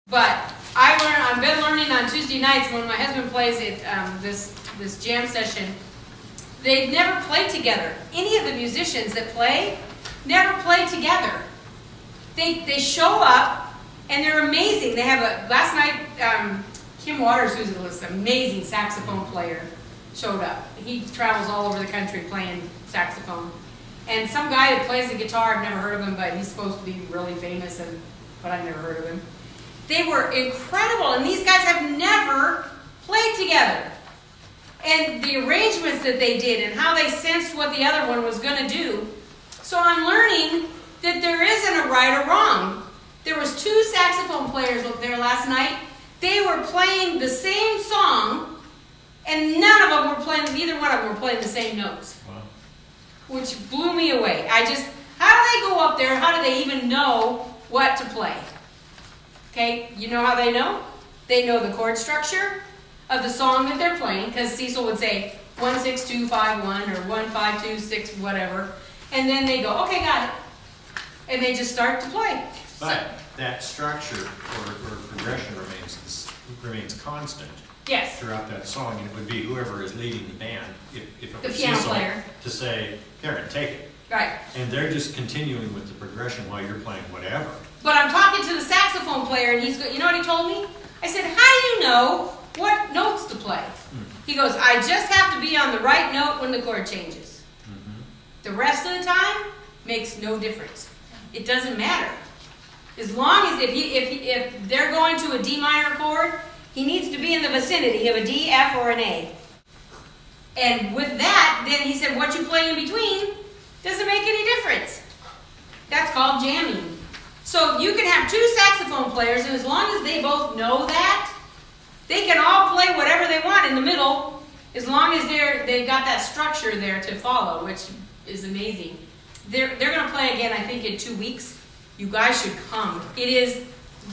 But I've been learning on Tuesday nights when my husband plays at this jam session. They never play together. Any of the musicians that play never play together. They show up and they're amazing. They have last night Kim Waters, who's this amazing saxophone player, showed up. He travels all over the country playing saxophone. And some guy that plays the guitar, I've never heard of him, but he's supposed to be really famous, but I've never heard of him. They were incredible, and these guys have never played together. And the arrangements that they did and how they sensed what the other one was going to do. So I'm learning that there isn't a right or wrong. There was two saxophone players up there last night. They were playing the same song, and none of them were playing, neither one of them were playing the same notes. Wow. Which blew me away. How do they go up there? How do they even know what to play? Okay, you know how they know? They know the chord structure of the song that they're playing, because Cecil would say 1, 6, 2, 5, 1, or 1, 5, 2, 6, whatever. And then they go, okay, got it. And they just start to play. But that structure or progression remains constant. Yes. Throughout that song, and it would be whoever is leading the band, if it was the piano Cecil, player, to say, Karen, take it. Right. And they're just continuing with the progression while you're playing whatever. But I'm talking to the saxophone player, and you know what he told me? I said, how do you know what notes to play? He goes, I just have to be on the right note when the chord changes. The rest of the time makes no difference. It doesn't matter. As long as if they're going to a D minor chord, he needs to be in the vicinity of a D, F, or an A. And with that, then he said, what you play in between doesn't make any difference. That's called jamming. So you can have two saxophone players, and as long as they both know that, they can all play whatever they want in the middle, as long as they've got that structure there to follow, which is amazing. They're going to play again, I think, in 2 weeks. You guys should come. It is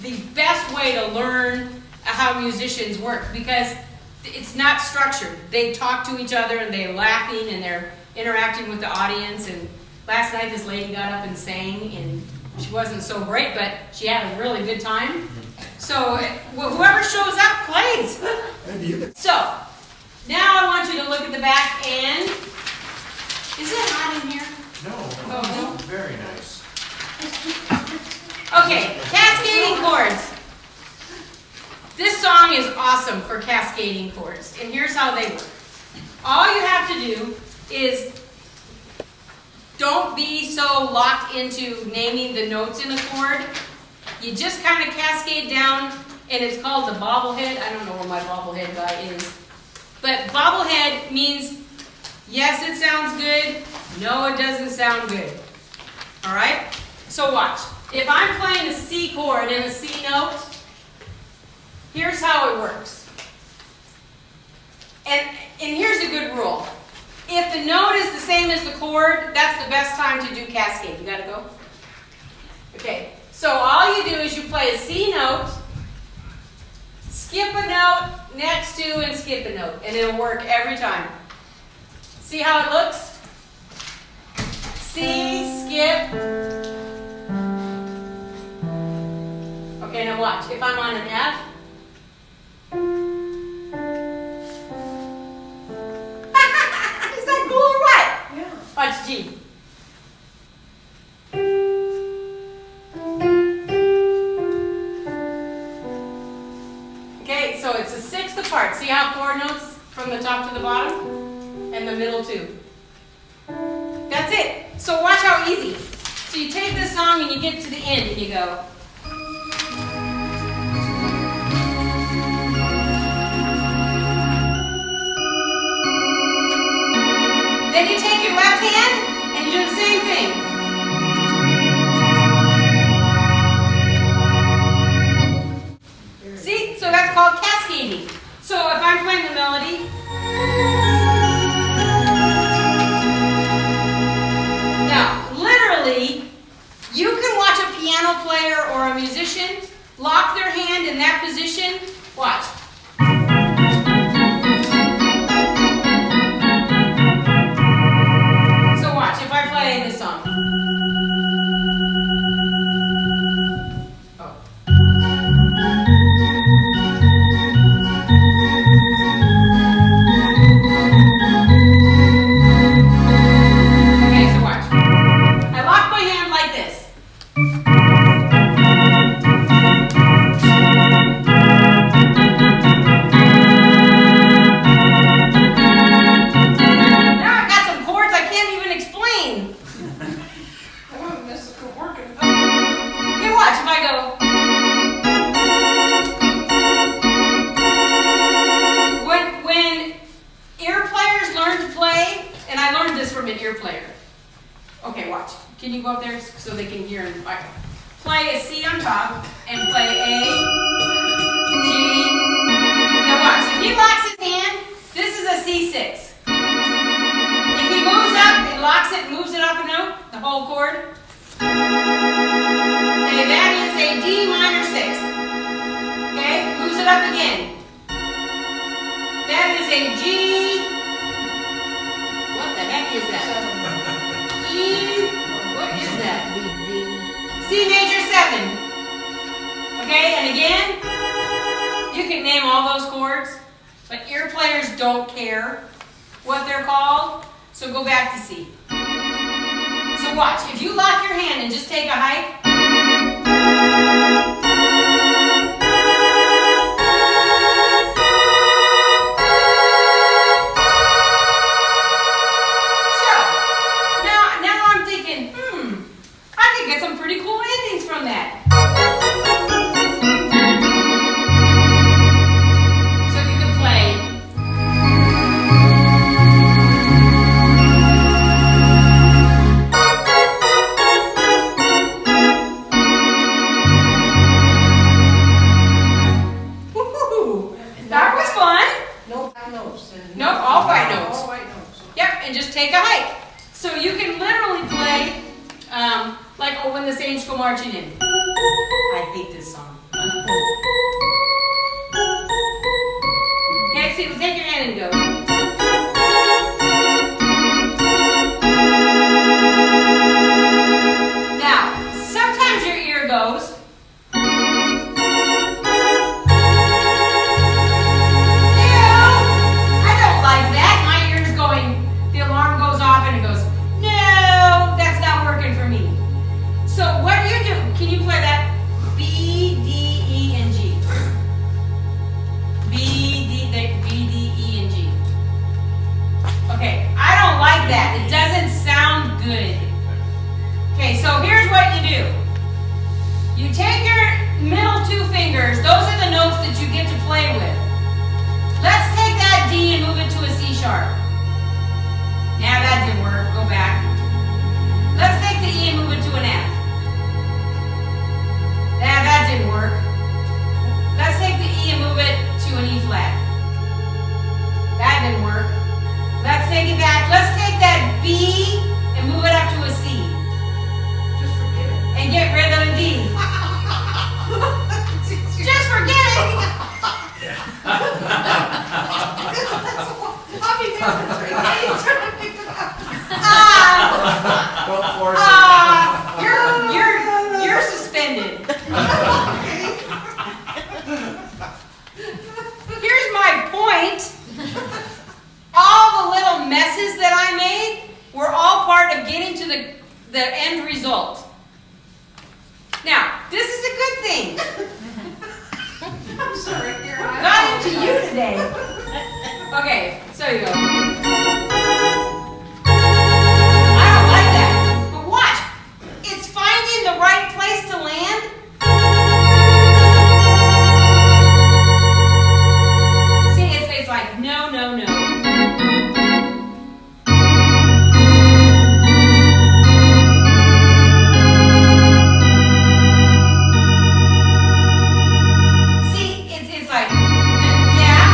the best way to learn how musicians work, because it's not structured. They talk to each other, and they're laughing, and they're interacting with the audience. And last night this lady got up and sang, and she wasn't so great, but she had a really good time. So whoever shows up plays. So now I want you to look at the back end. Is it hot in here? No. Oh, no? Very nice. Okay, cascading chords. This song is awesome for cascading chords, and here's how they work. All you have to do is don't be so locked into naming the notes in a chord. You just kind of cascade down, and it's called the bobblehead. I don't know where my bobblehead guy is. But bobblehead means, yes, it sounds good. No, it doesn't sound good. All right? So watch. If I'm playing a C chord and a C note, here's how it works. And here's a good rule. If the note is the same as the chord, that's the best time to do cascade. You got to go? Okay. So all you do is you play a C note, skip a note next to, and skip a note. And it'll work every time. See how it looks? C, skip. Okay, now watch. If I'm on an F, is that cool or what? Yeah. Watch G. Okay, so it's a sixth apart. See how 4 notes from the top to the bottom? And the middle too. That's it. So watch how easy. So you take this song and you get to the end and you go. Then you take your left hand and you do the same thing. See? So that's called cascading. So if I'm playing the melody, now literally, you can watch a piano player or a musician lock their hand in that position. Watch. So watch, if I play this song. Oh. this isn't working. Okay, watch, if I go. When ear players learn to play, and I learned this from an ear player. Okay, watch. Can you go up there so they can hear? Play a C on top and play A, G. Now watch. If he locks his hand, this is a C6. If he moves up, it locks it, moves it up a note, the whole chord. Okay, that is a D minor 6. Okay, moves it up again. That is a G. What the heck is that? E. What is that? C major 7. Okay, and again, you can name all those chords, but ear players don't care what they're called, so go back to C. So watch, if you lock your hand and just take a hike, so now I'm thinking, I could get some pretty cool endings from that. So you can play. Woo-hoo-hoo. That was fun. No black notes. Nope, all white notes. All white notes. Yep, and just take a hike. So you can literally play, like "Oh, When the Saints Go Marching In." I hate this song. Okay, so take your hand and go. Now, sometimes your ear goes. I don't like that. My ear's going, the alarm goes off and it goes, no, that's not working for me. So what do you do? Can you play that? B, D, E, and G. B, D, E, and G. Okay, I don't like that. It doesn't sound good. Okay, so here's what you do. You take your middle 2 fingers. Those are the notes that you get to play with. Let's take that D and move it to a C sharp. Now that didn't work. Go back. Let's take the E and move it to an F. Now that didn't work. Let's take the E and move it to an E flat. That didn't work. Let's take it back. Let's take that B and move it up to a C. Just forget it. And get rid of the D. Just forget it. I'll be there for 3 days trying to pick it up. Don't force You're suspended. Here's my point. All the little messes that I made were all part of getting to the end result. Now, this is a good thing. I'm sorry, dear. Got into you today. Okay, so you go. I don't like that. But watch. It's finding the right place to land. See, it's like, no, no, no. See, it's like, yeah.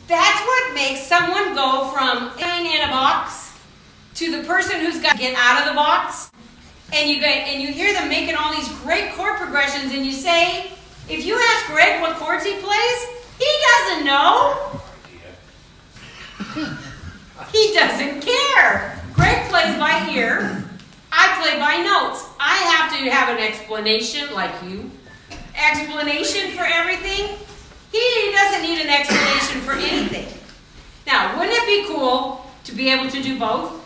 That's what makes someone go from being in a box to the person who's got to get out of the box. And you hear them making all these great chord progressions, and you say, if you ask Greg what chords he plays, he doesn't know. He doesn't care. Greg plays by ear. I play by notes. I have to have an explanation, like you. Explanation for everything. He doesn't need an explanation for anything. Now, wouldn't it be cool to be able to do both?